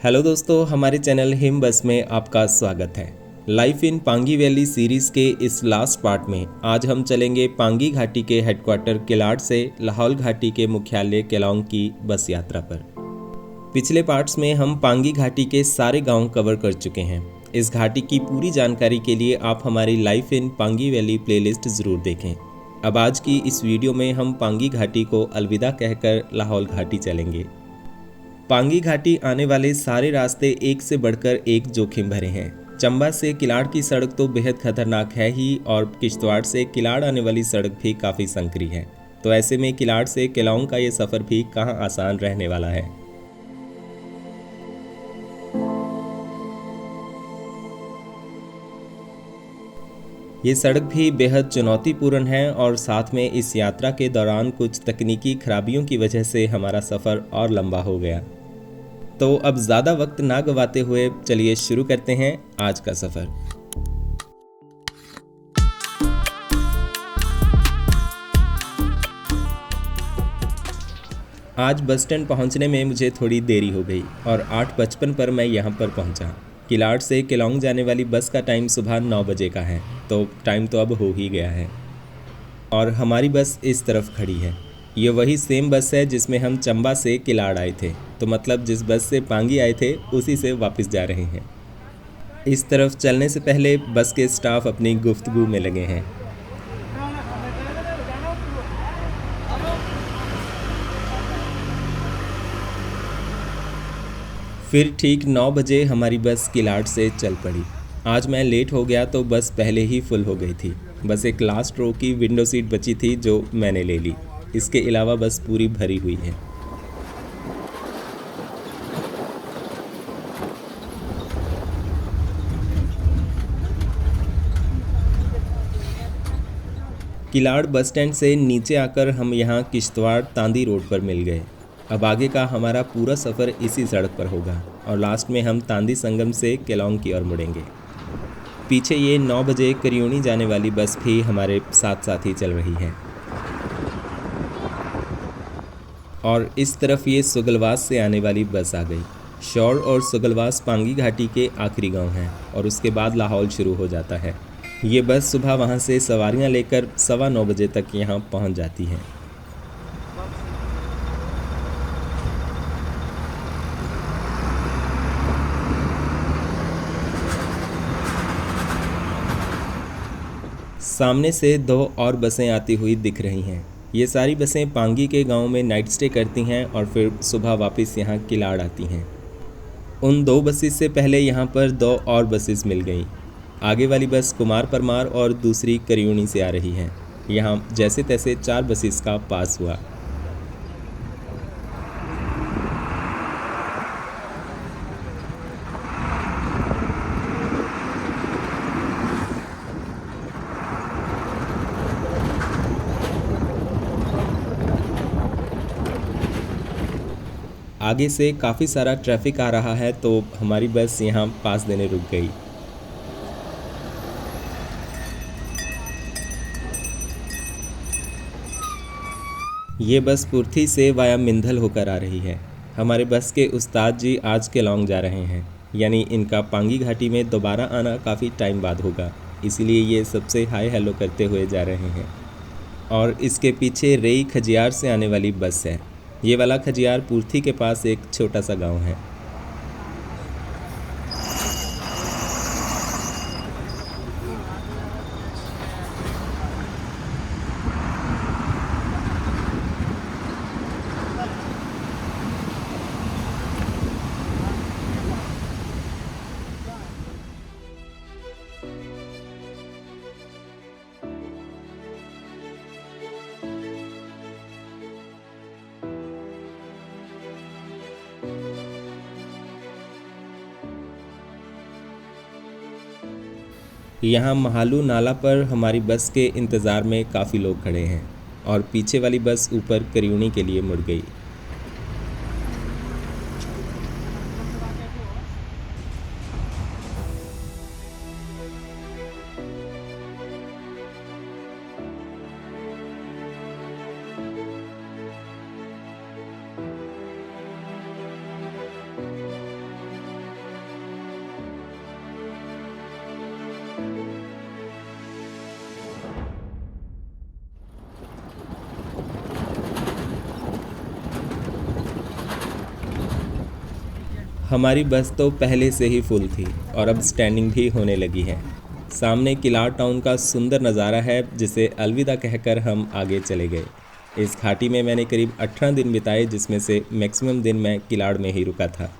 Hello दोस्तों, हमारे channel him बस में आपका स्वागत है। Life in Pangi valley series के इस लास्ट पार्ट में आज हम चलेंगे पांगी घाटी के हेडक्वार्टर किलाड़ से लाहौल घाटी के मुख्यालय केलांग की बस यात्रा पर। पिछले पार्ट्स में हम पांगी घाटी के सारे गांव कवर कर चुके हैं। इस घाटी की पूरी जानकारी के लिए आप हमारी life in Pangi valley playlist ज़रूर देखें। अब आज की इस वीडियो में हम पांगी घाटी को अलविदा कहकर लाहौल घाटी चलेंगे। पांगी घाटी आने वाले सारे रास्ते एक से बढ़कर एक जोखिम भरे हैं। चंबा से किलाड़ की सड़क तो बेहद खतरनाक है ही, और किश्तवाड़ से किलाड़ आने वाली सड़क भी काफ़ी संकरी है। तो ऐसे में किलाड़ से केलांग का ये सफ़र भी कहाँ आसान रहने वाला है। ये सड़क भी बेहद चुनौतीपूर्ण है और साथ में इस यात्रा के दौरान कुछ तकनीकी खराबियों की वजह से हमारा सफ़र और लंबा हो गया। तो अब ज़्यादा वक्त ना गवाते हुए चलिए शुरू करते हैं आज का सफ़र। आज बस स्टैंड पहुंचने में मुझे थोड़ी देरी हो गई और 8:55 पर मैं यहां पर पहुंचा। किलाड़ से केलांग जाने वाली बस का टाइम सुबह 9 बजे का है, तो टाइम तो अब हो ही गया है। और हमारी बस इस तरफ खड़ी है। ये वही सेम बस है जिसमें हम चंबा से किलाड़ आए थे, तो मतलब जिस बस से पांगी आए थे उसी से वापस जा रहे हैं। इस तरफ चलने से पहले बस के स्टाफ अपनी गुफ्तगू में लगे हैं। फिर ठीक 9 बजे हमारी बस किलाड़ से चल पड़ी। आज मैं लेट हो गया तो बस पहले ही फुल हो गई थी। बस एक लास्ट रो की विंडो सीट बची थी जो मैंने ले ली। इसके अलावा बस पूरी भरी हुई है। किलाड़ बस स्टैंड से नीचे आकर हम यहाँ किश्तवाड़ तांदी रोड पर मिल गए। अब आगे का हमारा पूरा सफ़र इसी सड़क पर होगा और लास्ट में हम तांदी संगम से केलांग की ओर मुड़ेंगे। पीछे ये 9 बजे करियोनी जाने वाली बस भी हमारे साथ साथ ही चल रही है। और इस तरफ ये सुगलवास से आने वाली बस आ गई। शौर और सुगलवास पांगी घाटी के आखिरी गांव हैं और उसके बाद लाहौल शुरू हो जाता है। ये बस सुबह वहाँ से सवारियाँ लेकर 9:15 बजे तक यहाँ पहुँच जाती हैं। सामने से 2 और बसें आती हुई दिख रही हैं। ये सारी बसें पांगी के गांव में नाइट स्टे करती हैं और फिर सुबह वापस यहाँ किलाड़ आती हैं। उन 2 बसेस से पहले यहाँ पर 2 और बसेस मिल गई। आगे वाली बस कुमार परमार और दूसरी करियोनी से आ रही है। यहाँ जैसे तैसे 4 बसेस का पास हुआ। आगे से काफ़ी सारा ट्रैफिक आ रहा है तो हमारी बस यहाँ पास देने रुक गई। ये बस पुर्थी से वाया मिंधल होकर आ रही है। हमारे बस के उस्ताद जी आज केलांग जा रहे हैं, यानी इनका पांगी घाटी में दोबारा आना काफ़ी टाइम बाद होगा, इसीलिए ये सबसे हाय हेलो करते हुए जा रहे हैं। और इसके पीछे रेई खजियार से आने वाली बस है। ये वाला खजियार पुर्थी के पास एक छोटा सा गांव है। यहाँ महालू नाला पर हमारी बस के इंतज़ार में काफ़ी लोग खड़े हैं और पीछे वाली बस ऊपर करियोनी के लिए मुड़ गई। हमारी बस तो पहले से ही फुल थी और अब स्टैंडिंग भी होने लगी है। सामने किलाड़ टाउन का सुंदर नज़ारा है, जिसे अलविदा कहकर हम आगे चले गए। इस घाटी में मैंने करीब 18 दिन बिताए, जिसमें से मैक्सिमम दिन मैं किलाड़ में ही रुका था।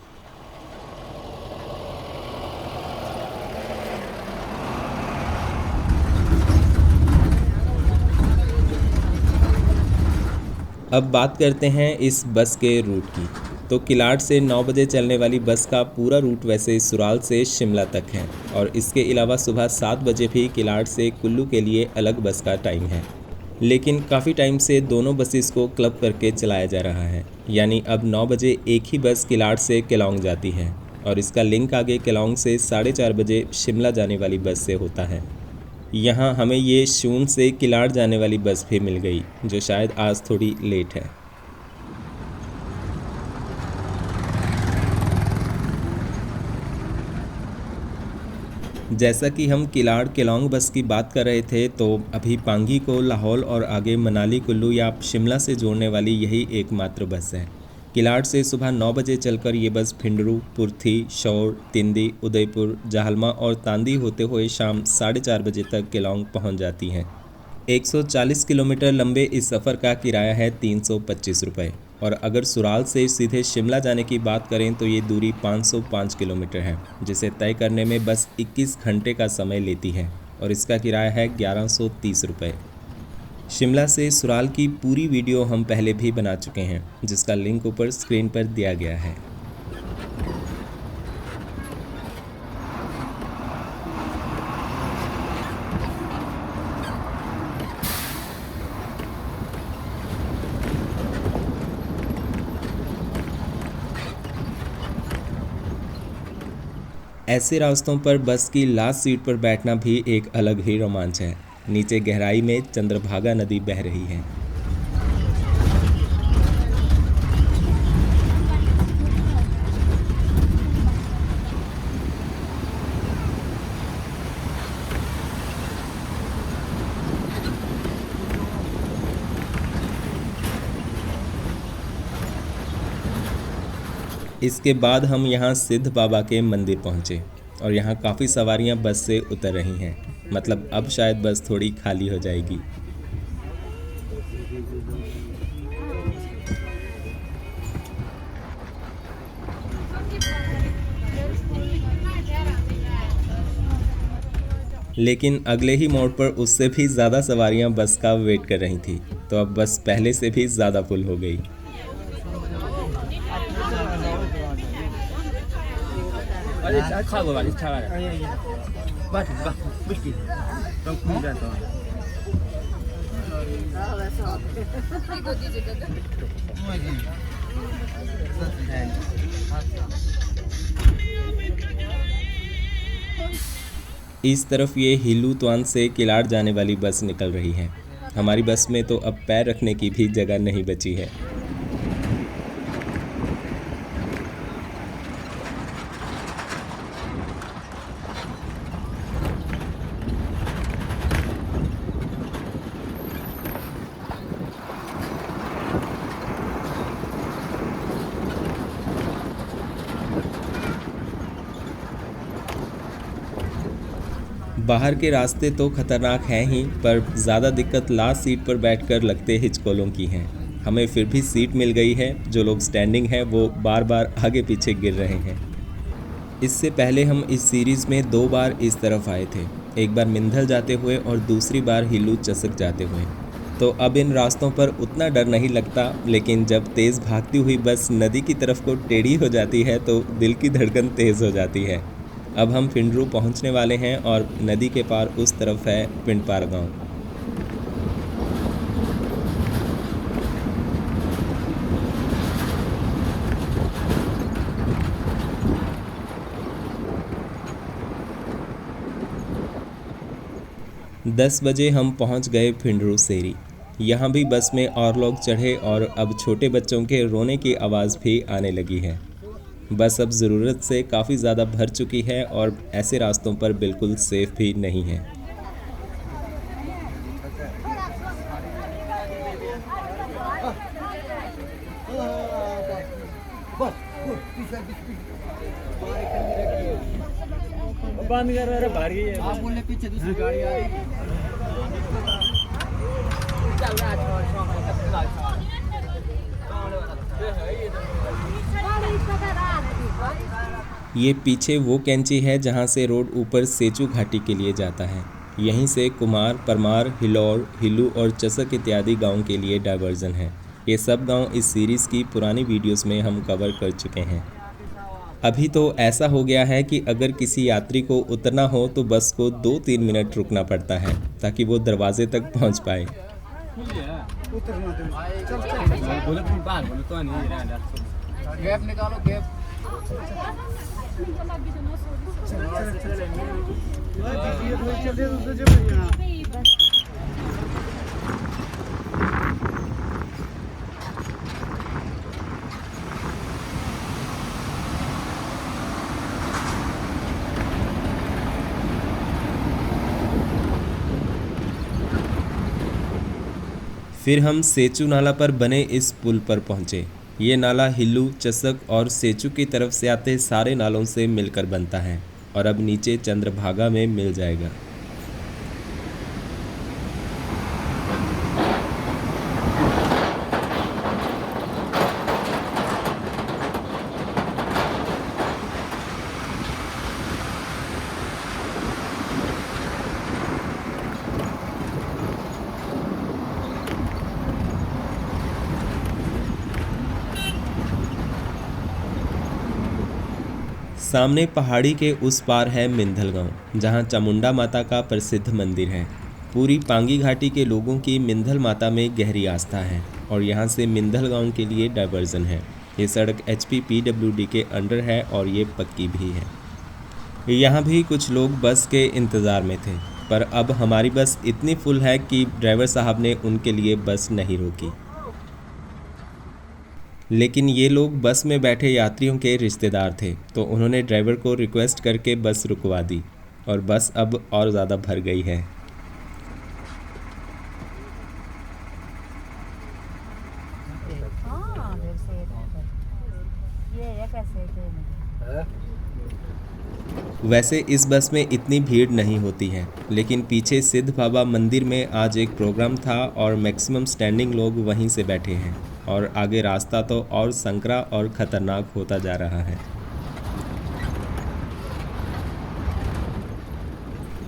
अब बात करते हैं इस बस के रूट की। तो किलाड़ से 9 बजे चलने वाली बस का पूरा रूट वैसे सुराल से शिमला तक है, और इसके अलावा सुबह 7 बजे भी किलाड़ से कुल्लू के लिए अलग बस का टाइम है। लेकिन काफ़ी टाइम से दोनों बसेस को क्लब करके चलाया जा रहा है, यानी अब 9 बजे एक ही बस किलाड़ से केलांग जाती है, और इसका लिंक आगे केलांग से 4:30 बजे शिमला जाने वाली बस से होता है। यहाँ हमें ये शून से किलाड़ जाने वाली बस भी मिल गई, जो शायद आज थोड़ी लेट है। जैसा कि हम किलाड़ केलांग बस की बात कर रहे थे, तो अभी पांगी को लाहौल और आगे मनाली, कुल्लू या शिमला से जोड़ने वाली यही एकमात्र बस है। किलाड़ से सुबह 9 बजे चलकर ये बस भिंडरू, पुर्थी, शौर, तिंदी, उदयपुर, जाहलमा और तांदी होते हुए शाम 4:30 बजे तक केलांग पहुंच जाती हैं। 140 किलोमीटर लंबे इस सफ़र का किराया है 325 रुपये, और अगर सुराल से सीधे शिमला जाने की बात करें तो ये दूरी 505 किलोमीटर है, जिसे तय करने में बस 21 घंटे का समय लेती है, और इसका किराया है 1130 रुपये। शिमला से सुराल की पूरी वीडियो हम पहले भी बना चुके हैं, जिसका लिंक ऊपर स्क्रीन पर दिया गया है। ऐसे रास्तों पर बस की लास्ट सीट पर बैठना भी एक अलग ही रोमांच है। नीचे गहराई में चंद्रभागा नदी बह रही है। इसके बाद हम यहाँ सिद्ध बाबा के मंदिर पहुँचे, और यहाँ काफ़ी सवारियाँ बस से उतर रही हैं। मतलब अब शायद बस थोड़ी खाली हो जाएगी। लेकिन अगले ही मोड़ पर उससे भी ज़्यादा सवारियाँ बस का वेट कर रही थी, तो अब बस पहले से भी ज़्यादा फुल हो गई। इस तरफ ये हिलू त्वान से किलाड़ जाने वाली बस निकल रही है। हमारी बस में तो अब पैर रखने की भी जगह नहीं बची है। बाहर के रास्ते तो खतरनाक हैं ही, पर ज़्यादा दिक्कत लास्ट सीट पर बैठकर लगते हिचकोलों की हैं। हमें फिर भी सीट मिल गई है। जो लोग स्टैंडिंग हैं वो बार बार आगे पीछे गिर रहे हैं। इससे पहले हम इस सीरीज़ में 2 बार इस तरफ आए थे, एक बार मिंधल जाते हुए और दूसरी बार हिलू चसक जाते हुए। तो अब इन रास्तों पर उतना डर नहीं लगता, लेकिन जब तेज़ भागती हुई बस नदी की तरफ को टेढ़ी हो जाती है तो दिल की धड़कन तेज़ हो जाती है। अब हम फिंडरू पहुंचने वाले हैं, और नदी के पार उस तरफ है पिंडपार गांव। दस बजे हम पहुंच गए फिंडरू सेरी। यहाँ भी बस में और लोग चढ़े, और अब छोटे बच्चों के रोने की आवाज़ भी आने लगी है। बस अब ज़रूरत से काफ़ी ज़्यादा भर चुकी है, और ऐसे रास्तों पर बिल्कुल सेफ भी नहीं है। बंद कर रहा भारी है। आप बोले पीछे दूसरी गाड़ी आ रही ये पीछे वो कैंची है जहाँ से रोड ऊपर सेचू घाटी के लिए जाता है। यहीं से कुमार, परमार, हिलौर, हिलू और चसक इत्यादि गांव के लिए डाइवर्जन है। ये सब गांव इस सीरीज़ की पुरानी वीडियोस में हम कवर कर चुके हैं। अभी तो ऐसा हो गया है कि अगर किसी यात्री को उतरना हो तो बस को 2-3 मिनट रुकना पड़ता है ताकि वो दरवाजे तक पहुंच पाए। गैप निकालो गैप। फिर हम सेचू नाला पर बने इस पुल पर पहुंचे। ये नाला हिल्लू, चसक और सेचू की तरफ से आते सारे नालों से मिलकर बनता है और अब नीचे चंद्रभागा में मिल जाएगा। सामने पहाड़ी के उस पार है मिंधल गांव, जहां चामुंडा माता का प्रसिद्ध मंदिर है। पूरी पांगी घाटी के लोगों की मिंधल माता में गहरी आस्था है और यहां से मिंधल गांव के लिए डाइवर्जन है। ये सड़क HPPWD के अंडर है और ये पक्की भी है। यहाँ भी कुछ लोग बस के इंतज़ार में थे, पर अब हमारी बस इतनी फुल है कि ड्राइवर साहब ने उनके लिए बस नहीं रोकी। लेकिन ये लोग बस में बैठे यात्रियों के रिश्तेदार थे, तो उन्होंने ड्राइवर को रिक्वेस्ट करके बस रुकवा दी और बस अब और ज़्यादा भर गई है। वैसे इस बस में इतनी भीड़ नहीं होती है, लेकिन पीछे सिद्ध बाबा मंदिर में आज एक प्रोग्राम था और मैक्सिमम स्टैंडिंग लोग वहीं से बैठे हैं और आगे रास्ता तो और संकरा और ख़तरनाक होता जा रहा है।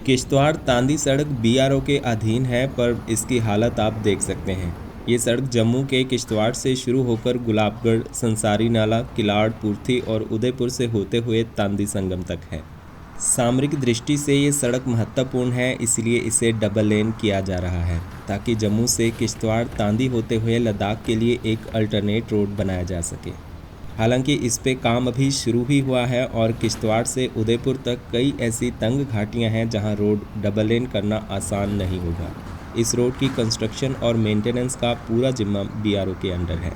किश्तवाड़ तांदी सड़क BRO के अधीन है, पर इसकी हालत आप देख सकते हैं। ये सड़क जम्मू के किश्तवाड़ से शुरू होकर गुलाबगढ़, संसारी नाला, किलाड़, पूर्थी और उदयपुर से होते हुए तांदी संगम तक है। सामरिक दृष्टि से ये सड़क महत्वपूर्ण है, इसलिए इसे डबल लेन किया जा रहा है ताकि जम्मू से किश्तवाड़ तांदी होते हुए लद्दाख के लिए एक अल्टरनेट रोड बनाया जा सके। हालांकि इस पे काम अभी शुरू ही हुआ है और किश्तवाड़ से उदयपुर तक कई ऐसी तंग घाटियां हैं जहां रोड डबल लेन करना आसान नहीं होगा। इस रोड की कंस्ट्रक्शन और मेंटेनेंस का पूरा जिम्मा BRO के अंडर है।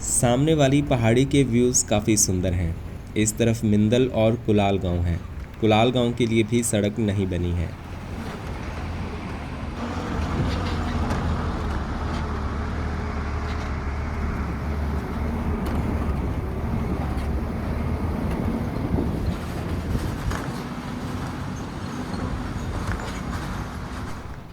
सामने वाली पहाड़ी के व्यूज़ काफ़ी सुंदर हैं। इस तरफ मिंदल और कुलाल गांव है। कुलाल गांव के लिए भी सड़क नहीं बनी है।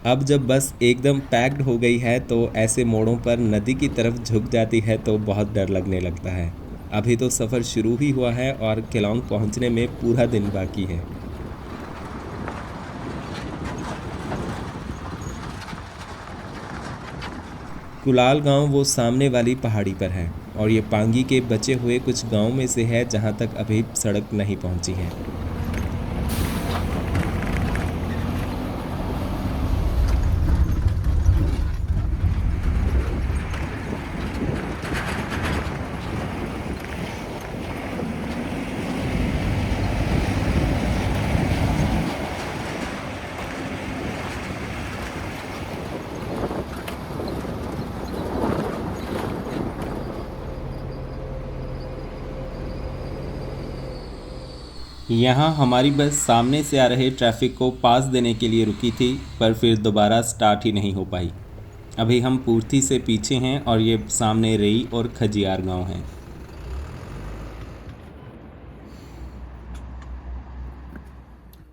अब जब बस एकदम पैक्ड हो गई है तो ऐसे मोड़ों पर नदी की तरफ झुक जाती है तो बहुत डर लगने लगता है। अभी तो सफ़र शुरू ही हुआ है और केलांग पहुंचने में पूरा दिन बाकी है। कुलाल गांव वो सामने वाली पहाड़ी पर है और ये पांगी के बचे हुए कुछ गांव में से है जहां तक अभी सड़क नहीं पहुंची है। यहाँ हमारी बस सामने से आ रहे ट्रैफिक को पास देने के लिए रुकी थी, पर फिर दोबारा स्टार्ट ही नहीं हो पाई। अभी हम पूर्थी से पीछे हैं और ये सामने रेई और खजियार गांव है।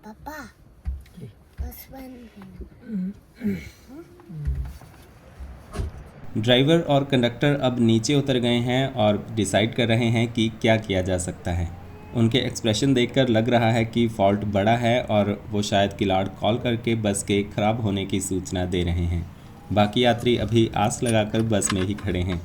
पापा बस ड्राइवर और कंडक्टर अब नीचे उतर गए हैं और डिसाइड कर रहे हैं कि क्या किया जा सकता है। उनके एक्सप्रेशन देखकर लग रहा है कि फॉल्ट बड़ा है और वो शायद किलाड़ कॉल करके बस के ख़राब होने की सूचना दे रहे हैं। बाकी यात्री अभी आस लगाकर बस में ही खड़े हैं।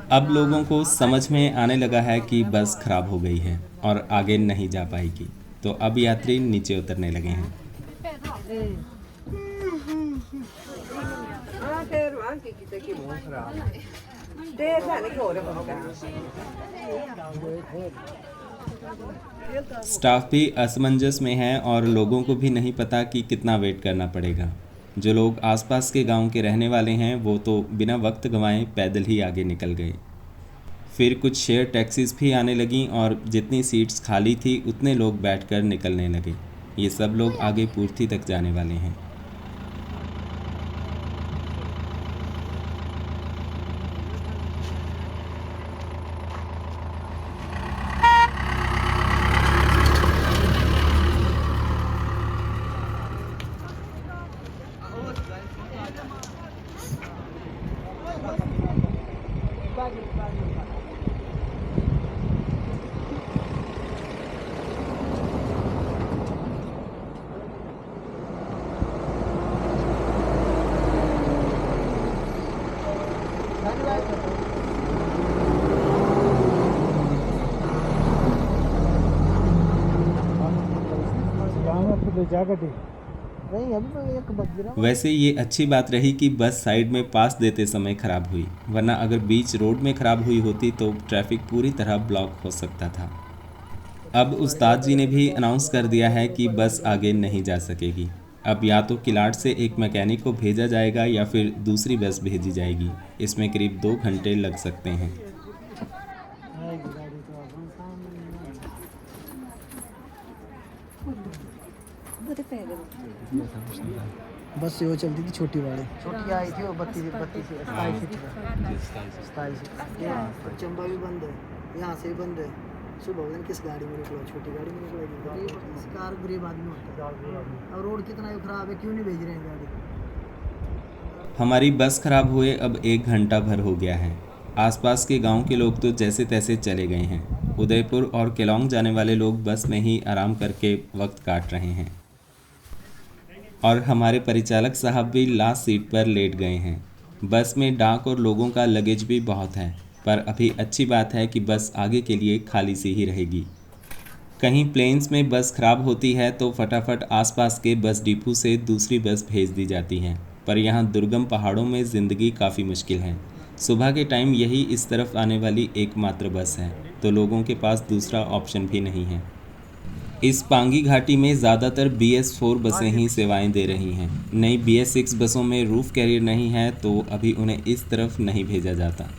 अब लोगों को समझ में आने लगा है कि बस खराब हो गई है और आगे नहीं जा पाएगी, तो अब यात्री नीचे उतरने लगे हैं। स्टाफ भी असमंजस में है और लोगों को भी नहीं पता कि कितना वेट करना पड़ेगा। जो लोग आसपास के गांव के रहने वाले हैं वो तो बिना वक्त गंवाए पैदल ही आगे निकल गए। फिर कुछ शेयर टैक्सीज भी आने लगीं और जितनी सीट्स खाली थी उतने लोग बैठकर निकलने लगे। ये सब लोग आगे पूर्थी तक जाने वाले हैं। वैसे ये अच्छी बात रही कि बस साइड में पास देते समय ख़राब हुई, वरना अगर बीच रोड में ख़राब हुई होती तो ट्रैफिक पूरी तरह ब्लॉक हो सकता था। अब उस्ताद जी ने भी अनाउंस कर दिया है कि बस आगे नहीं जा सकेगी। अब या तो किलाड़ से एक मैकेनिक को भेजा जाएगा या फिर दूसरी बस भेजी जाएगी। इसमें करीब 2 घंटे लग सकते हैं। बस वो चलती थी छोटी वाली, छोटी आई थी वो 32 चंबा भी बंद है, यहाँ से भी बंद है। सुबह किस गाड़ी में निकलो, छोटी गाड़ी में निकलेगी। कार गरीब आदमी होता है और रोड कितना खराब है, क्यों नहीं भेज रहे हैं गाड़ी। हमारी बस खराब हुए अब 1 घंटा भर हो गया है। आसपास के गांव के लोग तो जैसे तैसे चले गए हैं। उदयपुर और केलोंग जाने वाले लोग बस में ही आराम करके वक्त काट रहे हैं और हमारे परिचालक साहब भी लास्ट सीट पर लेट गए हैं। बस में डाक और लोगों का लगेज भी बहुत है, पर अभी अच्छी बात है कि बस आगे के लिए खाली सी ही रहेगी। कहीं प्लेन्स में बस खराब होती है तो फटाफट आसपास के बस डिपो से दूसरी बस भेज दी जाती है, पर यहाँ दुर्गम पहाड़ों में ज़िंदगी काफ़ी मुश्किल है। सुबह के टाइम यही इस तरफ आने वाली एकमात्र बस है, तो लोगों के पास दूसरा ऑप्शन भी नहीं है। इस पांगी घाटी में ज़्यादातर BS4 बसें ही सेवाएं दे रही हैं। नई BS6 बसों में रूफ कैरियर नहीं है, तो अभी उन्हें इस तरफ नहीं भेजा जाता।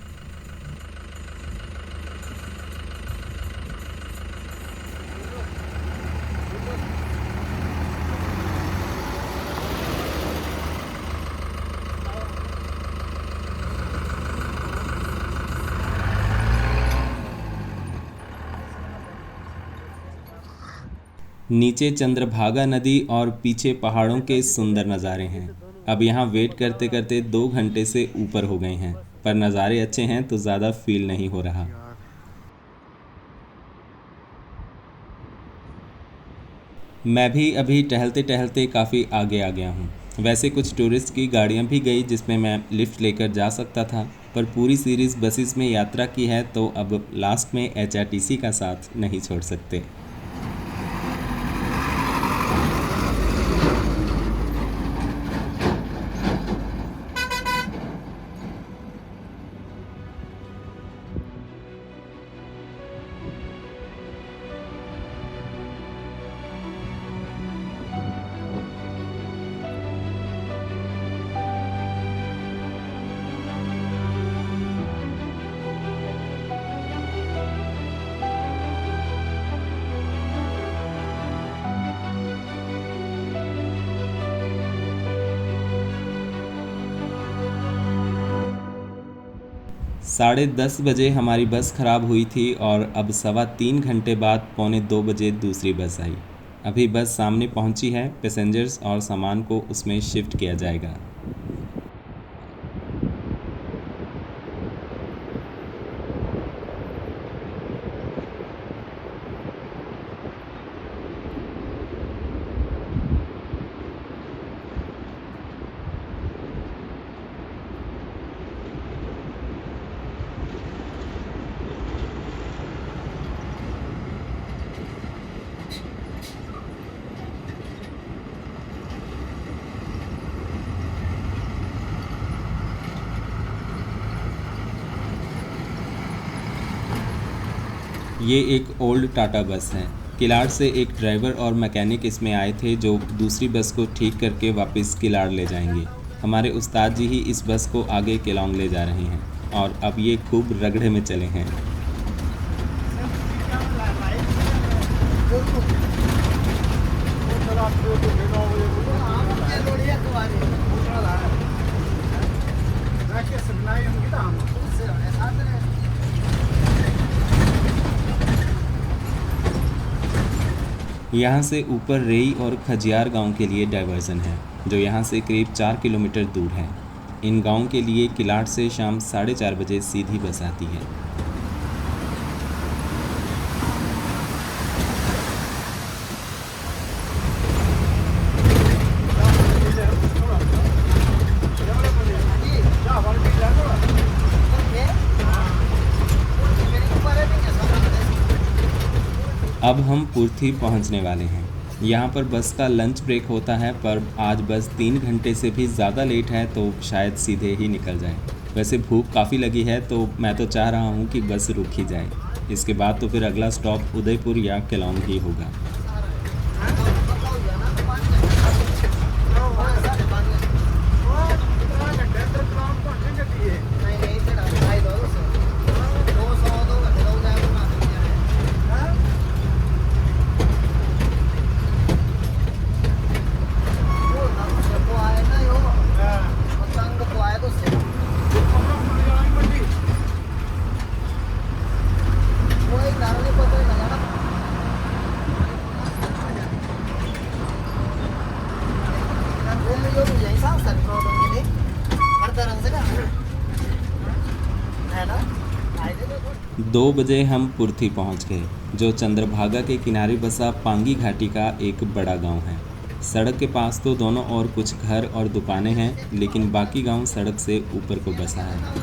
नीचे चंद्रभागा नदी और पीछे पहाड़ों के सुंदर नज़ारे हैं। अब यहाँ वेट करते करते 2 घंटे से ऊपर हो गए हैं, पर नज़ारे अच्छे हैं तो ज़्यादा फील नहीं हो रहा। मैं भी अभी टहलते टहलते काफ़ी आगे आ गया हूँ। वैसे कुछ टूरिस्ट की गाड़ियाँ भी गई जिसमें मैं लिफ्ट लेकर जा सकता था, पर पूरी सीरीज़ बसेस में यात्रा की है तो अब लास्ट में HRTC का साथ नहीं छोड़ सकते। 10:30 बजे हमारी बस ख़राब हुई थी और अब 3.25 घंटे बाद 2:45 बजे दूसरी बस आई। अभी बस सामने पहुंची है, पैसेंजर्स और सामान को उसमें शिफ्ट किया जाएगा। ये एक ओल्ड टाटा बस है। किलाड़ से एक ड्राइवर और मैकेनिक इसमें आए थे जो दूसरी बस को ठीक करके वापस किलाड़ ले जाएंगे। हमारे उस्ताद जी ही इस बस को आगे केलोंग ले जा रहे हैं और अब ये खूब रगड़े में चले हैं। यहाँ से ऊपर रेई और खजियार गांव के लिए डाइवर्जन है जो यहाँ से करीब 4 किलोमीटर दूर है। इन गांव के लिए किलाड़ से शाम 4:30 बजे सीधी बस आती है। अब हम पुर्थी पहुंचने वाले हैं। यहाँ पर बस का लंच ब्रेक होता है, पर आज बस 3 घंटे से भी ज़्यादा लेट है तो शायद सीधे ही निकल जाए। वैसे भूख काफ़ी लगी है तो मैं तो चाह रहा हूँ कि बस रुक ही जाए। इसके बाद तो फिर अगला स्टॉप उदयपुर या केलोंग ही होगा। है ना 2 बजे हम पुर्थी पहुंच गए, जो चंद्रभागा के किनारे बसा पांगी घाटी का एक बड़ा गांव है। सड़क के पास तो दोनों ओर कुछ घर और दुकानें हैं, लेकिन बाकी गांव सड़क से ऊपर को बसा है।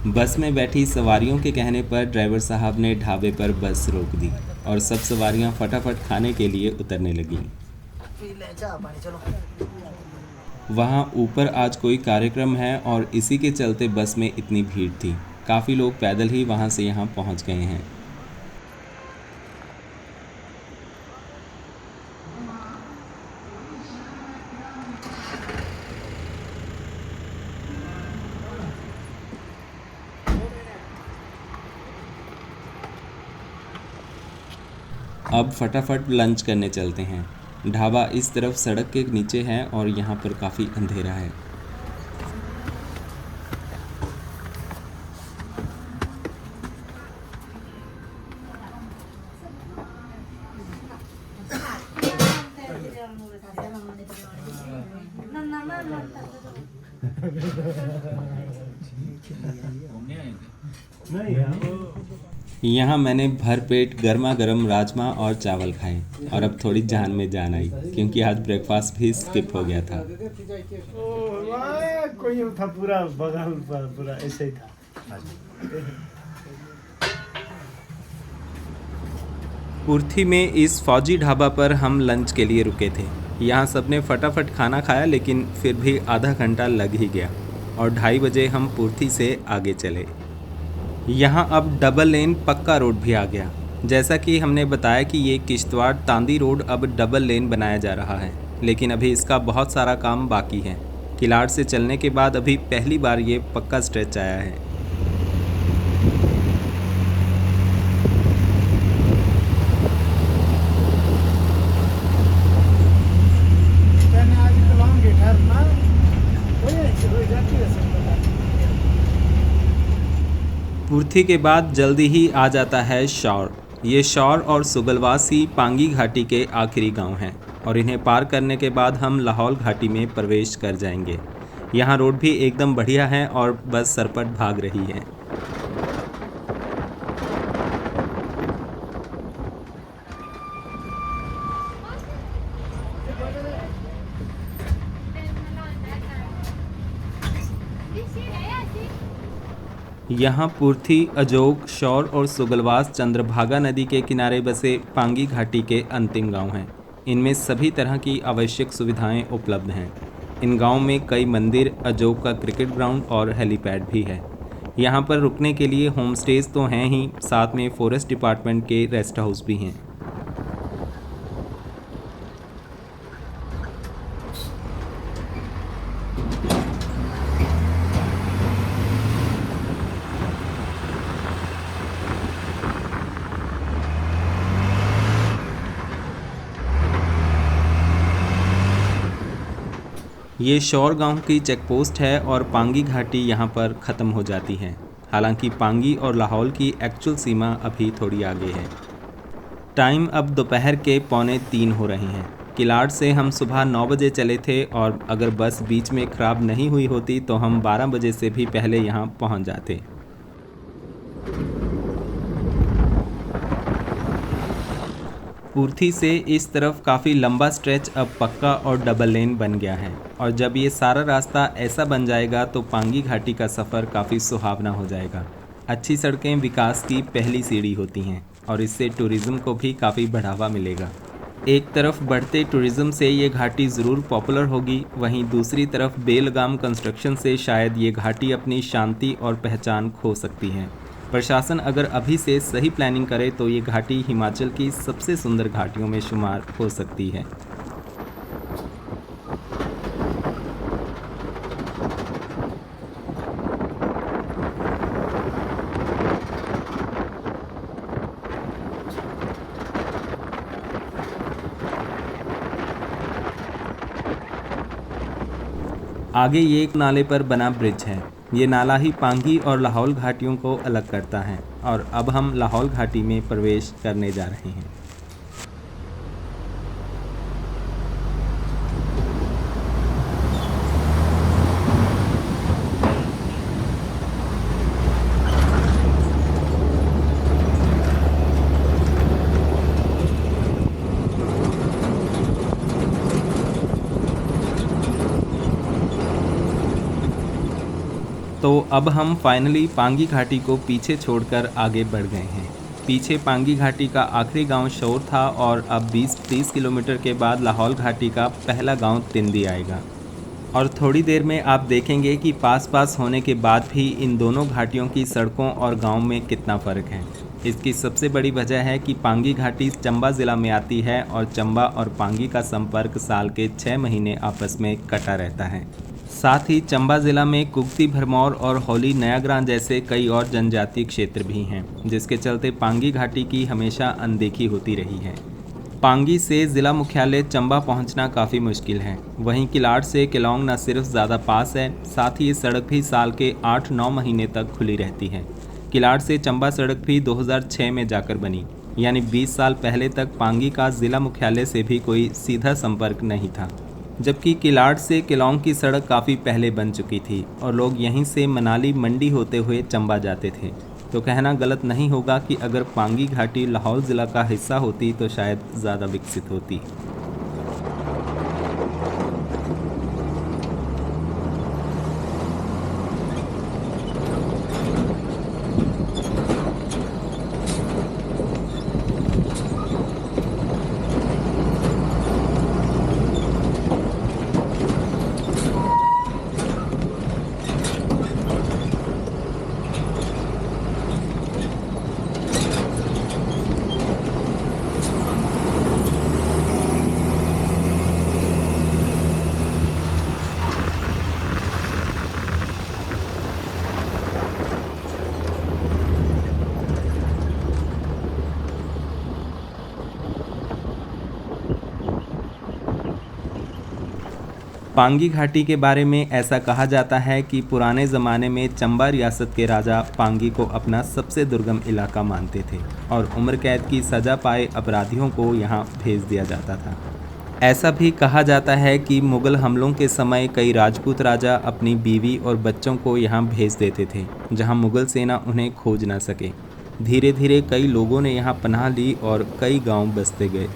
बस में बैठी सवारियों के कहने पर ड्राइवर साहब ने ढाबे पर बस रोक दी और सब सवारियां फटाफट खाने के लिए उतरने लगीं। वहां ऊपर आज कोई कार्यक्रम है और इसी के चलते बस में इतनी भीड़ थी। काफ़ी लोग पैदल ही वहां से यहां पहुंच गए हैं। अब फटाफट लंच करने चलते हैं। ढाबा इस तरफ सड़क के नीचे है और यहाँ पर काफ़ी अंधेरा है। यहाँ मैंने भरपेट गर्मा गर्म राजमा और चावल खाए और अब थोड़ी जान में जान आई, क्योंकि आज ब्रेकफास्ट भी स्किप हो गया था। कोई था पूरा बगाल पूरा ऐसे ही था। पुर्थी में इस फौजी ढाबा पर हम लंच के लिए रुके थे। यहाँ सबने फटाफट खाना खाया, लेकिन फिर भी आधा घंटा लग ही गया और 2:30 बजे हम पूर्थी से आगे चले। यहाँ अब डबल लेन पक्का रोड भी आ गया। जैसा कि हमने बताया कि ये किश्तवाड़ तांदी रोड अब डबल लेन बनाया जा रहा है, लेकिन अभी इसका बहुत सारा काम बाकी है। किलाड़ से चलने के बाद अभी पहली बार ये पक्का स्ट्रेच आया है। मैंने आज कलौन के घर ना वही जाती है सब। पूर्थी के बाद जल्दी ही आ जाता है शौर। ये शौर और सुगलवास ही पांगी घाटी के आखिरी गांव हैं और इन्हें पार करने के बाद हम लाहौल घाटी में प्रवेश कर जाएंगे। यहाँ रोड भी एकदम बढ़िया है और बस सरपट भाग रही है। यहाँ पूर्थी, अजोग, शौर और सुगलवास चंद्रभागा नदी के किनारे बसे पांगी घाटी के अंतिम गांव हैं। इनमें सभी तरह की आवश्यक सुविधाएं उपलब्ध हैं। इन गांव में कई मंदिर, अजोग का क्रिकेट ग्राउंड और हेलीपैड भी है। यहाँ पर रुकने के लिए होम स्टेज तो हैं ही, साथ में फॉरेस्ट डिपार्टमेंट के रेस्ट हाउस भी हैं। ये शौर गांव की चेकपोस्ट है और पांगी घाटी यहाँ पर ख़त्म हो जाती है। हालांकि पांगी और लाहौल की एक्चुअल सीमा अभी थोड़ी आगे है। टाइम अब दोपहर के 2:45 हो रहे हैं। किलाड़ से हम सुबह 9 बजे चले थे और अगर बस बीच में ख़राब नहीं हुई होती तो हम 12 बजे से भी पहले यहाँ पहुँच जाते। पूर्थी से इस तरफ काफ़ी लंबा स्ट्रेच अब पक्का और डबल लेन बन गया है और जब ये सारा रास्ता ऐसा बन जाएगा तो पांगी घाटी का सफ़र काफ़ी सुहावना हो जाएगा। अच्छी सड़कें विकास की पहली सीढ़ी होती हैं और इससे टूरिज़्म को भी काफ़ी बढ़ावा मिलेगा। एक तरफ बढ़ते टूरिज़्म से ये घाटी ज़रूर पॉपुलर होगी, वहीं दूसरी तरफ बेलगाम कंस्ट्रक्शन से शायद ये घाटी अपनी शांति और पहचान खो सकती है। प्रशासन अगर अभी से सही प्लानिंग करे तो ये घाटी हिमाचल की सबसे सुंदर घाटियों में शुमार हो सकती है। आगे ये एक नाले पर बना ब्रिज है। ये नाला ही पांगी और लाहौल घाटियों को अलग करता है और अब हम लाहौल घाटी में प्रवेश करने जा रहे हैं। तो अब हम फाइनली पांगी घाटी को पीछे छोड़कर आगे बढ़ गए हैं। पीछे पांगी घाटी का आखिरी गांव शौर था और अब 20-30 किलोमीटर के बाद लाहौल घाटी का पहला गांव तिंदी आएगा। और थोड़ी देर में आप देखेंगे कि पास होने के बाद भी इन दोनों घाटियों की सड़कों और गांव में कितना फ़र्क है। इसकी सबसे बड़ी वजह है कि पांगी घाटी चंबा ज़िला में आती है और चंबा और पांगी का संपर्क साल के 6 महीने आपस में कटा रहता है। साथ ही चंबा ज़िला में कुगती, भरमौर और होली, नयाग्रां जैसे कई और जनजातीय क्षेत्र भी हैं, जिसके चलते पांगी घाटी की हमेशा अनदेखी होती रही है। पांगी से ज़िला मुख्यालय चंबा पहुंचना काफ़ी मुश्किल है। वहीं किलाड़ से केलोंग न सिर्फ ज़्यादा पास है, साथ ही ये सड़क भी साल के 8-9 महीने तक खुली रहती है। किलाड़ से चंबा सड़क भी 2006 में जाकर बनी, यानी 20 साल पहले तक पांगी का ज़िला मुख्यालय से भी कोई सीधा संपर्क नहीं था। जबकि किलाड़ से केलोंग की सड़क काफ़ी पहले बन चुकी थी और लोग यहीं से मनाली मंडी होते हुए चंबा जाते थे। तो कहना गलत नहीं होगा कि अगर पांगी घाटी लाहौल ज़िला का हिस्सा होती तो शायद ज़्यादा विकसित होती। पांगी घाटी के बारे में ऐसा कहा जाता है कि पुराने ज़माने में चंबा रियासत के राजा पांगी को अपना सबसे दुर्गम इलाका मानते थे और उम्र कैद की सज़ा पाए अपराधियों को यहाँ भेज दिया जाता था। ऐसा भी कहा जाता है कि मुग़ल हमलों के समय कई राजपूत राजा अपनी बीवी और बच्चों को यहाँ भेज देते थे, जहाँ मुग़ल सेना उन्हें खोज ना सके। धीरे धीरे कई लोगों ने यहाँ पनाह ली और कई गांव बसते गए।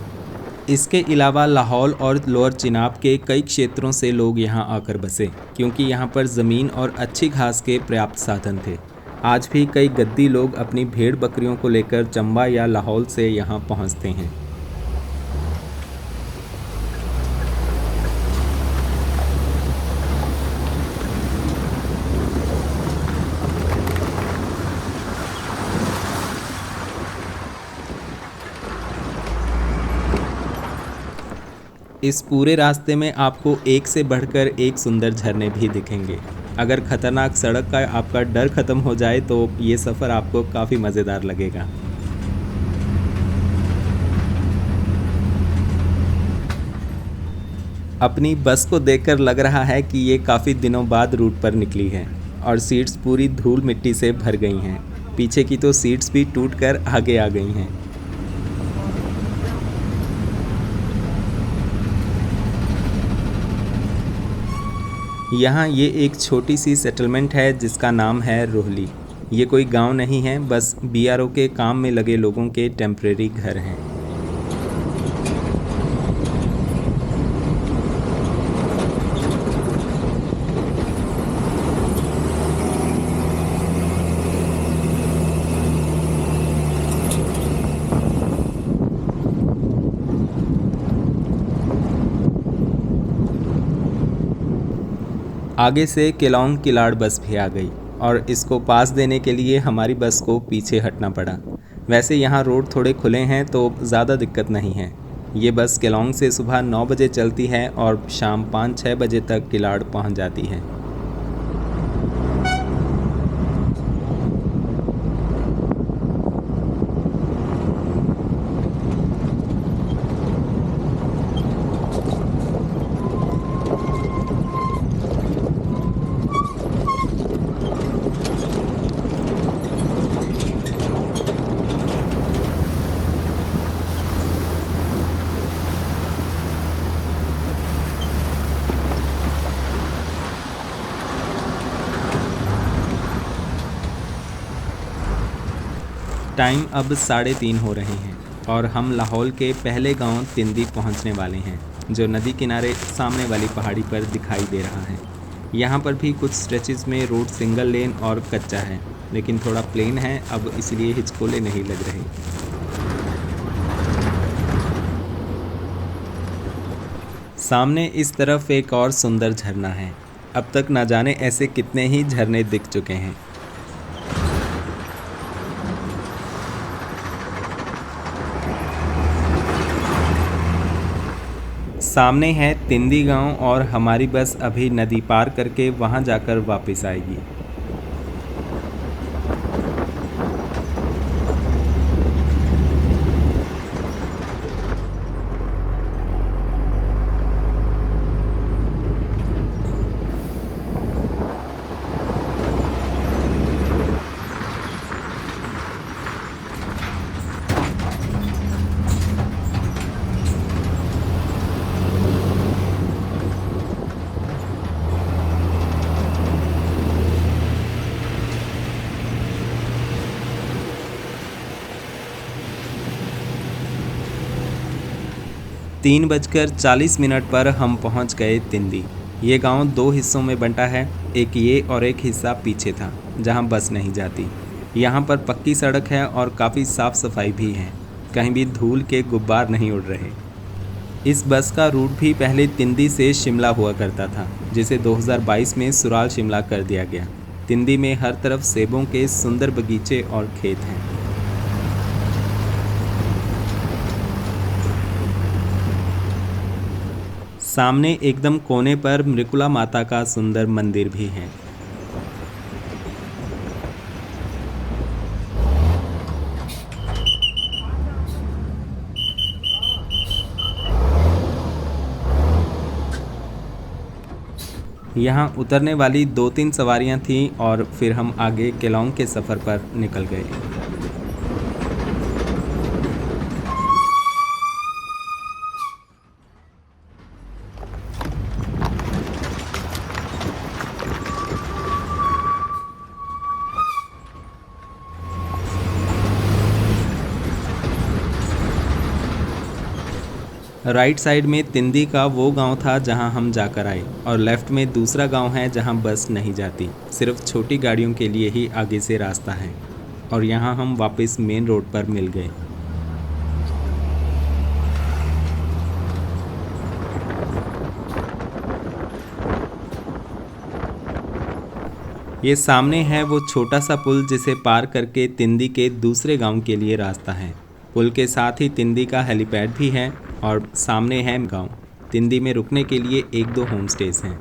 इसके अलावा लाहौल और लोअर चिनाब के कई क्षेत्रों से लोग यहाँ आकर बसे, क्योंकि यहाँ पर ज़मीन और अच्छी घास के पर्याप्त साधन थे। आज भी कई गद्दी लोग अपनी भेड़ बकरियों को लेकर चंबा या लाहौल से यहाँ पहुँचते हैं। इस पूरे रास्ते में आपको एक से बढ़कर एक सुंदर झरने भी दिखेंगे। अगर खतरनाक सड़क का आपका डर ख़त्म हो जाए तो ये सफ़र आपको काफ़ी मज़ेदार लगेगा। अपनी बस को देखकर लग रहा है कि ये काफ़ी दिनों बाद रूट पर निकली है और सीट्स पूरी धूल मिट्टी से भर गई हैं। पीछे की तो सीट्स भी टूटकर आगे आ गई हैं। यहाँ ये एक छोटी सी सेटलमेंट है जिसका नाम है रोहली। ये कोई गांव नहीं है, बस बीआरओ के काम में लगे लोगों के टेम्परेरी घर हैं। आगे से केलौंग किलाड़ बस भी आ गई और इसको पास देने के लिए हमारी बस को पीछे हटना पड़ा। वैसे यहाँ रोड थोड़े खुले हैं तो ज़्यादा दिक्कत नहीं है। ये बस केलौंग से सुबह 9 बजे चलती है और शाम 5-6 बजे तक किलाड़ पहुँच जाती है। टाइम अब 3:30 हो रहे हैं और हम लाहौल के पहले गांव तिंदी पहुंचने वाले हैं, जो नदी किनारे सामने वाली पहाड़ी पर दिखाई दे रहा है। यहां पर भी कुछ स्ट्रेचेस में रोड सिंगल लेन और कच्चा है, लेकिन थोड़ा प्लेन है, अब इसलिए हिचकोले नहीं लग रहे। सामने इस तरफ एक और सुंदर झरना है। अब तक ना जाने ऐसे कितने ही झरने दिख चुके हैं। सामने है तिंदी गांव और हमारी बस अभी नदी पार करके वहां जाकर वापस आएगी। तीन 3:40 पर हम पहुंच गए तिंदी। ये गांव 2 हिस्सों में बंटा है, एक ये और एक हिस्सा पीछे था जहां बस नहीं जाती। यहां पर पक्की सड़क है और काफ़ी साफ़ सफाई भी है, कहीं भी धूल के गुब्बार नहीं उड़ रहे। इस बस का रूट भी पहले तिंदी से शिमला हुआ करता था, जिसे 2022 में सुराल शिमला कर दिया गया। तिंदी में हर तरफ सेबों के सुंदर बगीचे और खेत हैं। सामने एकदम कोने पर मृकुला माता का सुंदर मंदिर भी है। यहाँ उतरने वाली 2-3 सवारियाँ थीं और फिर हम आगे केलोंग के सफ़र पर निकल गए। राइट साइड में तिंदी का वो गांव था जहां हम जाकर आए और लेफ्ट में दूसरा गांव है जहां बस नहीं जाती, सिर्फ छोटी गाड़ियों के लिए ही आगे से रास्ता है। और यहां हम वापस मेन रोड पर मिल गए। ये सामने है वो छोटा सा पुल जिसे पार करके तिंदी के दूसरे गांव के लिए रास्ता है। पुल के साथ ही तिंदी का हेलीपैड भी है और सामने है गांव। तिंदी में रुकने के लिए 1-2 होम स्टेज हैं।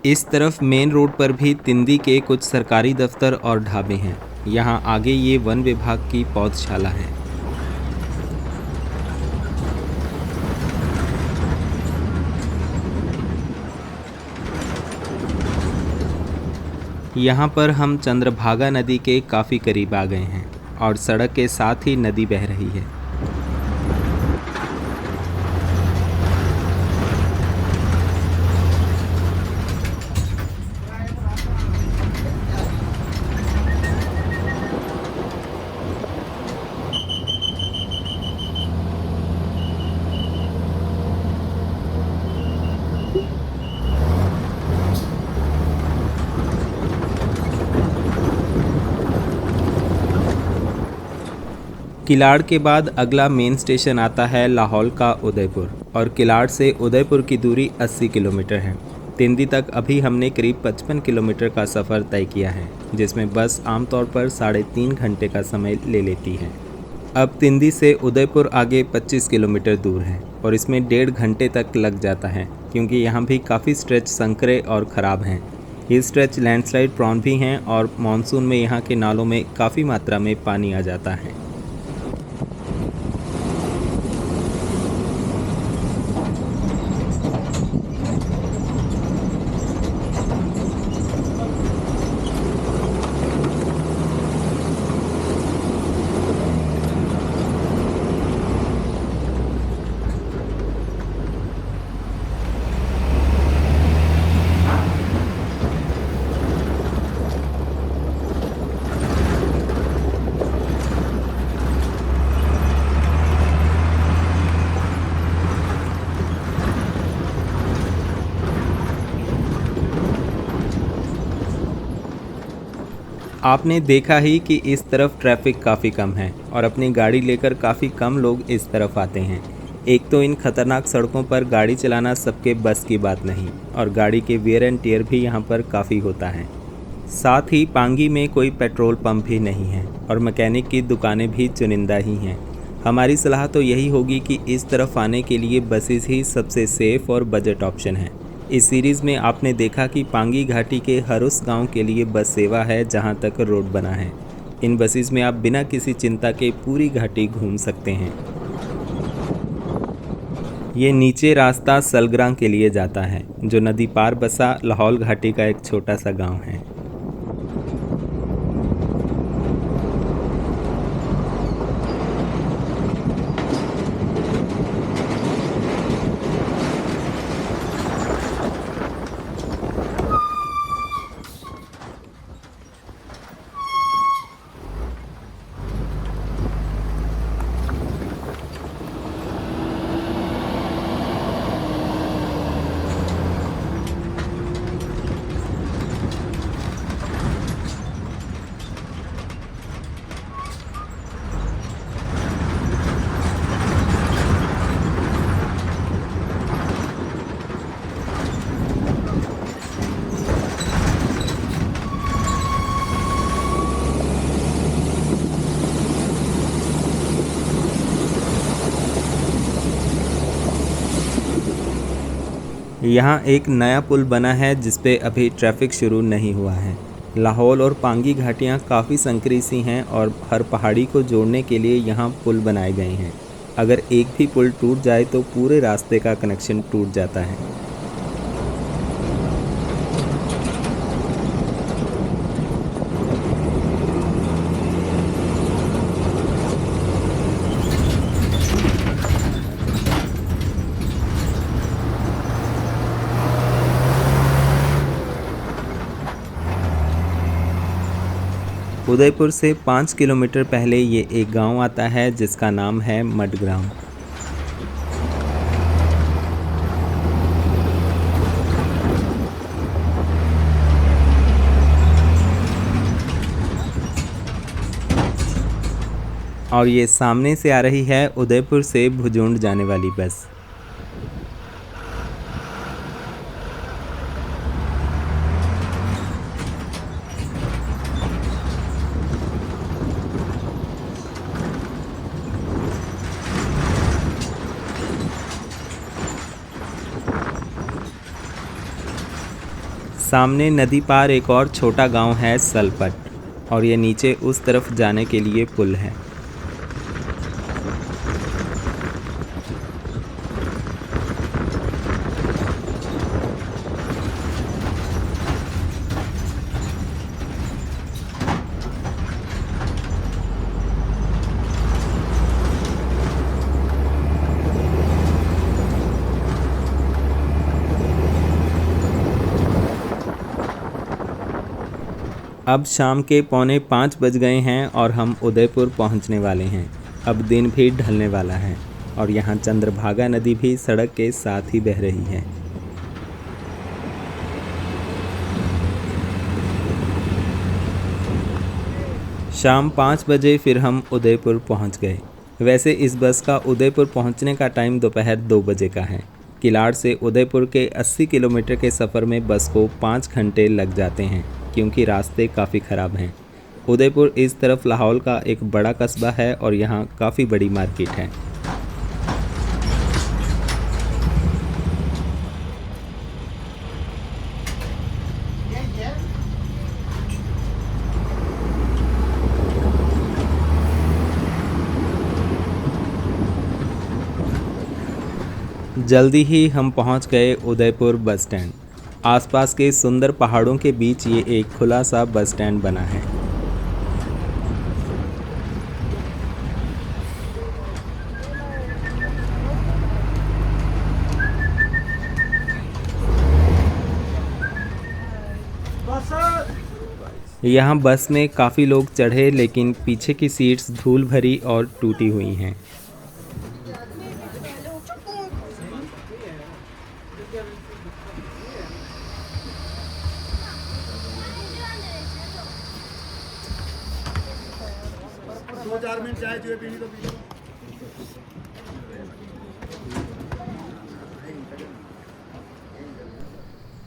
इस तरफ मेन रोड पर भी तिंदी के कुछ सरकारी दफ्तर और ढाबे हैं। यहाँ आगे ये वन विभाग की पौधशाला है। यहाँ पर हम चंद्रभागा नदी के काफ़ी करीब आ गए हैं और सड़क के साथ ही नदी बह रही है। किलाड़ के बाद अगला मेन स्टेशन आता है लाहौल का उदयपुर और किलाड़ से उदयपुर की दूरी 80 किलोमीटर है। तिंदी तक अभी हमने करीब 55 किलोमीटर का सफ़र तय किया है, जिसमें बस आमतौर पर 3.5 घंटे का समय ले लेती है। अब तिंदी से उदयपुर आगे 25 किलोमीटर दूर है और इसमें 1.5 घंटे तक लग जाता है, क्योंकि यहाँ भी काफ़ी स्ट्रेच संकरे और ख़राब हैं। ये स्ट्रेच लैंडस्लाइड प्रॉन भी हैं और मानसून में यहाँ के नालों में काफ़ी मात्रा में पानी आ जाता है। आपने देखा ही कि इस तरफ ट्रैफिक काफ़ी कम है और अपनी गाड़ी लेकर काफ़ी कम लोग इस तरफ आते हैं। एक तो इन खतरनाक सड़कों पर गाड़ी चलाना सबके बस की बात नहीं और गाड़ी के वेयर एंड टेयर भी यहाँ पर काफ़ी होता है। साथ ही पांगी में कोई पेट्रोल पंप भी नहीं है और मैकेनिक की दुकानें भी चुनिंदा ही हैं। हमारी सलाह तो यही होगी कि इस तरफ आने के लिए बसेस ही सबसे सेफ़ और बजट ऑप्शन है। इस सीरीज़ में आपने देखा कि पांगी घाटी के हर उस गांव के लिए बस सेवा है जहां तक रोड बना है। इन बसेस में आप बिना किसी चिंता के पूरी घाटी घूम सकते हैं। ये नीचे रास्ता सलग्रां के लिए जाता है, जो नदी पार बसा लाहौल घाटी का एक छोटा सा गांव है। यहाँ एक नया पुल बना है जिस पे अभी ट्रैफिक शुरू नहीं हुआ है। लाहौल और पांगी घाटियाँ काफ़ी संकरी सी हैं और हर पहाड़ी को जोड़ने के लिए यहाँ पुल बनाए गए हैं। अगर एक भी पुल टूट जाए तो पूरे रास्ते का कनेक्शन टूट जाता है। उदयपुर से 5 किलोमीटर पहले ये एक गांव आता है जिसका नाम है मडग्राम। और ये सामने से आ रही है उदयपुर से भुजुंड जाने वाली बस। सामने नदी पार एक और छोटा गांव है सलपट, और ये नीचे उस तरफ जाने के लिए पुल है। अब शाम के 4:45 बज गए हैं और हम उदयपुर पहुंचने वाले हैं। अब दिन भी ढलने वाला है और यहाँ चंद्रभागा नदी भी सड़क के साथ ही बह रही है। शाम 5 बजे फिर हम उदयपुर पहुंच गए। वैसे इस बस का उदयपुर पहुंचने का टाइम दोपहर 2 बजे का है। किलाड़ से उदयपुर के 80 किलोमीटर के सफ़र में बस को 5 घंटे लग जाते हैं क्योंकि रास्ते काफ़ी ख़राब हैं। उदयपुर इस तरफ लाहौल का एक बड़ा कस्बा है और यहाँ काफ़ी बड़ी मार्केट है। जल्दी ही हम पहुँच गए उदयपुर बस स्टैंड। आसपास के सुंदर पहाड़ों के बीच ये एक खुला सा बस स्टैंड बना है। यहाँ बस में काफ़ी लोग चढ़े लेकिन पीछे की सीट्स धूल भरी और टूटी हुई हैं।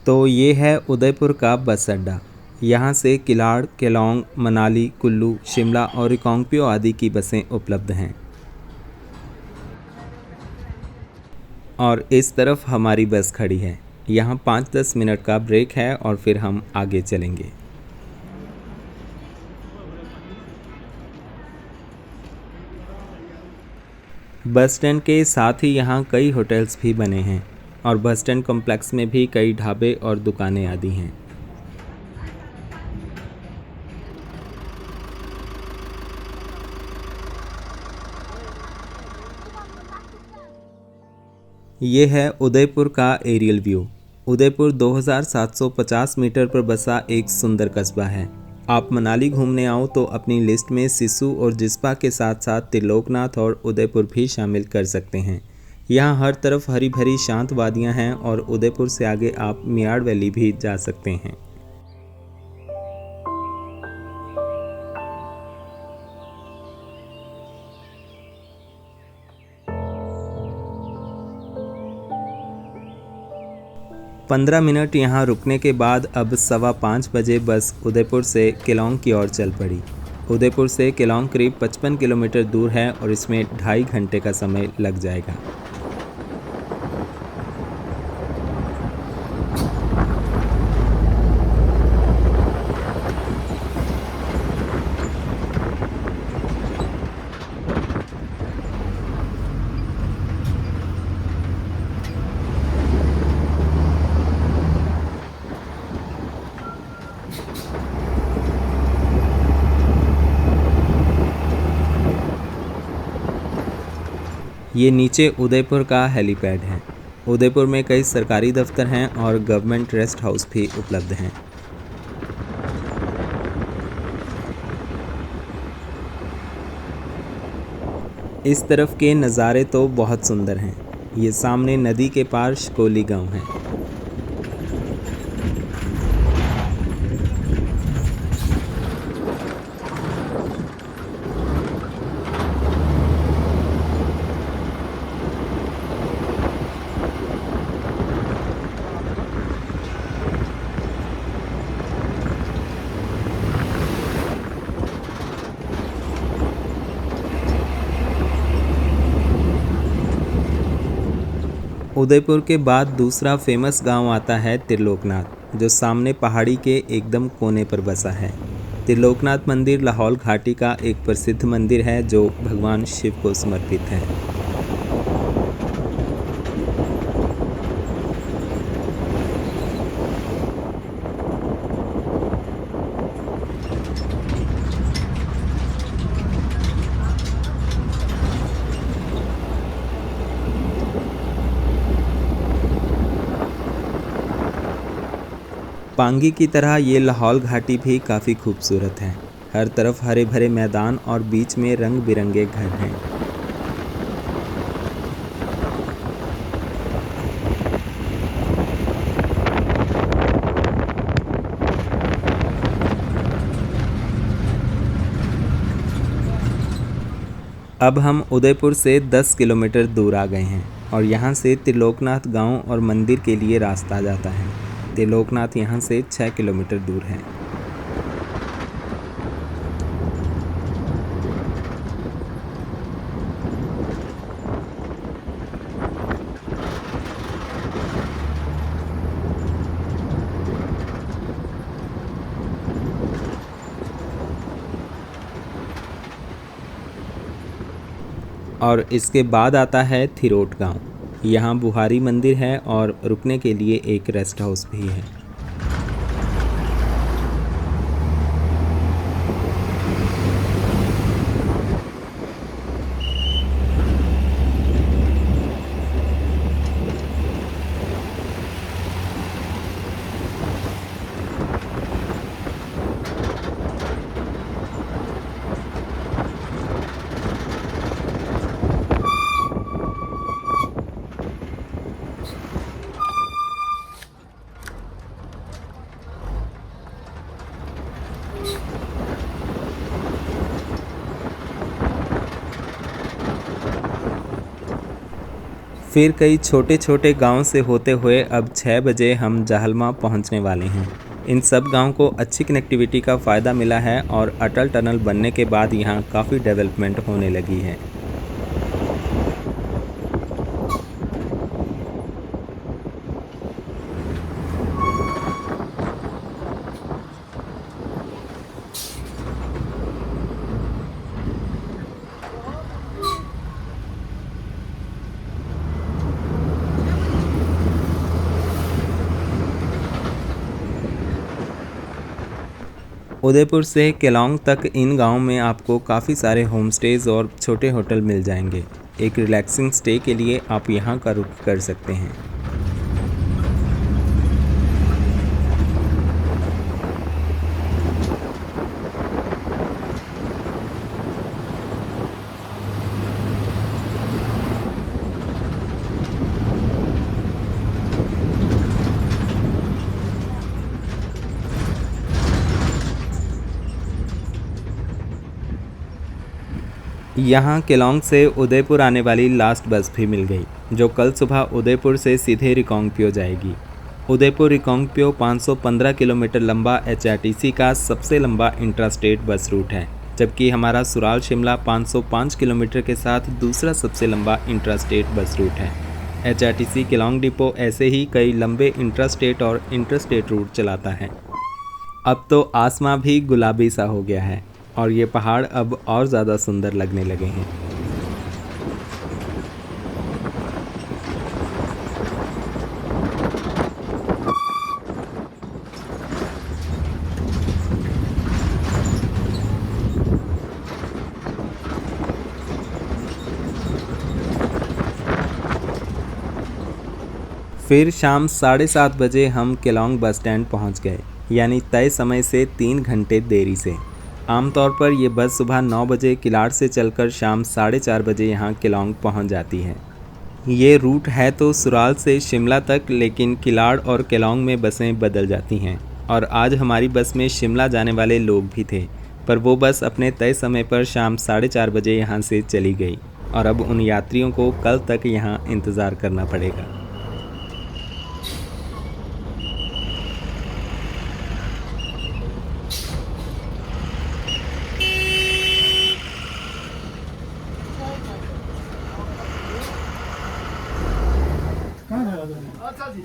तो ये है उदयपुर का बस अड्डा। यहाँ से किलाड़, केलोंग, मनाली, कुल्लू, शिमला और रिकांगपिओ आदि की बसें उपलब्ध हैं। और इस तरफ हमारी बस खड़ी है। यहाँ 5-10 मिनट का ब्रेक है और फिर हम आगे चलेंगे। बस स्टैंड के साथ ही यहाँ कई होटल्स भी बने हैं और बस स्टैंड कॉम्प्लेक्स में भी कई ढाबे और दुकानें आदि हैं। ये है उदयपुर का एरियल व्यू। उदयपुर 2750 मीटर पर बसा एक सुंदर कस्बा है। आप मनाली घूमने आओ तो अपनी लिस्ट में सिसु और जिस्पा के साथ साथ त्रिलोकनाथ और उदयपुर भी शामिल कर सकते हैं। यहाँ हर तरफ हरी भरी शांत वादियाँ हैं और उदयपुर से आगे आप मियाड़ वैली भी जा सकते हैं। पंद्रह मिनट यहाँ रुकने के बाद अब 5:15 बजे बस उदयपुर से केलोंग की ओर चल पड़ी। उदयपुर से केलोंग करीब 55 किलोमीटर दूर है और इसमें 2.5 घंटे का समय लग जाएगा। ये नीचे उदयपुर का हेलीपैड है। उदयपुर में कई सरकारी दफ्तर हैं और गवर्नमेंट रेस्ट हाउस भी उपलब्ध हैं। इस तरफ के नज़ारे तो बहुत सुंदर हैं। ये सामने नदी के पार शिकोली गांव है। उदयपुर के बाद दूसरा फेमस गांव आता है त्रिलोकनाथ, जो सामने पहाड़ी के एकदम कोने पर बसा है। त्रिलोकनाथ मंदिर लाहौल घाटी का एक प्रसिद्ध मंदिर है जो भगवान शिव को समर्पित है। पांगी की तरह ये लाहौल घाटी भी काफ़ी खूबसूरत है। हर तरफ हरे भरे मैदान और बीच में रंग बिरंगे घर हैं। अब हम उदयपुर से 10 किलोमीटर दूर आ गए हैं और यहाँ से त्रिलोकनाथ गांव और मंदिर के लिए रास्ता जाता है। त्रिलोकनाथ यहाँ से 6 किलोमीटर दूर है। और इसके बाद आता है थिरोट गांव। यहाँ बुहारी मंदिर है और रुकने के लिए एक रेस्ट हाउस भी है। फिर कई छोटे छोटे गांव से होते हुए अब 6 बजे हम जाहलमा पहुंचने वाले हैं। इन सब गांव को अच्छी कनेक्टिविटी का फ़ायदा मिला है और अटल टनल बनने के बाद यहाँ काफ़ी डेवलपमेंट होने लगी है। उदयपुर से केलोंग तक इन गांव में आपको काफ़ी सारे होम स्टेज और छोटे होटल मिल जाएंगे। एक रिलैक्सिंग स्टे के लिए आप यहां का रुख कर सकते हैं। यहाँ केलोंग से उदयपुर आने वाली लास्ट बस भी मिल गई, जो कल सुबह उदयपुर से सीधे रिकांगपियो जाएगी। उदयपुर रिकांगपियो 515 किलोमीटर लंबा HRTC का सबसे लंबा इंट्रास्टेट बस रूट है, जबकि हमारा सुराल शिमला 505 किलोमीटर के साथ दूसरा सबसे लंबा इंट्रास्टेट बस रूट है। HRTC केलोंग डिपो ऐसे ही कई लंबे इंट्रास्टेट और इंटरस्टेट रूट चलाता है। अब तो आसमां भी गुलाबी सा हो गया है और ये पहाड़ अब और ज़्यादा सुंदर लगने लगे हैं। फिर शाम 7:30 बजे हम केलोंग बस स्टैंड पहुंच गए, यानी तय समय से 3 घंटे देरी से। आमतौर पर ये बस सुबह 9 बजे किलाड़ से चलकर शाम 4:30 बजे यहाँ केलोंग पहुंच जाती है। ये रूट है तो सुराल से शिमला तक, लेकिन किलाड़ और केलोंग में बसें बदल जाती हैं और आज हमारी बस में शिमला जाने वाले लोग भी थे, पर वो बस अपने तय समय पर शाम 4:30 बजे यहाँ से चली गई और अब उन यात्रियों को कल तक यहाँ इंतज़ार करना पड़ेगा। कहाँ जा रहा था? अच्छा जी।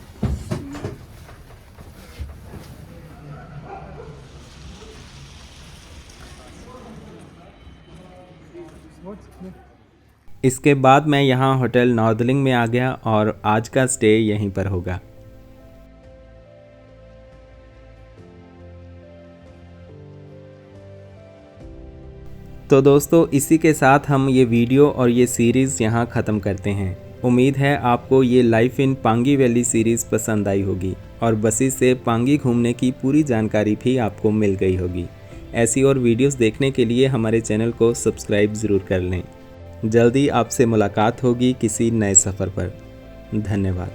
इसके बाद मैं यहाँ होटल नॉर्दलिंग में आ गया और आज का स्टे यहीं पर होगा। तो दोस्तों, इसी के साथ हम ये वीडियो और ये सीरीज़ यहाँ ख़त्म करते हैं। उम्मीद है आपको ये life in Pangi valley series पसंद आई होगी और बसेस से पांगी घूमने की पूरी जानकारी भी आपको मिल गई होगी। ऐसी और वीडियोस देखने के लिए हमारे चैनल को सब्सक्राइब ज़रूर कर लें। जल्दी आपसे मुलाकात होगी किसी नए सफ़र पर। धन्यवाद।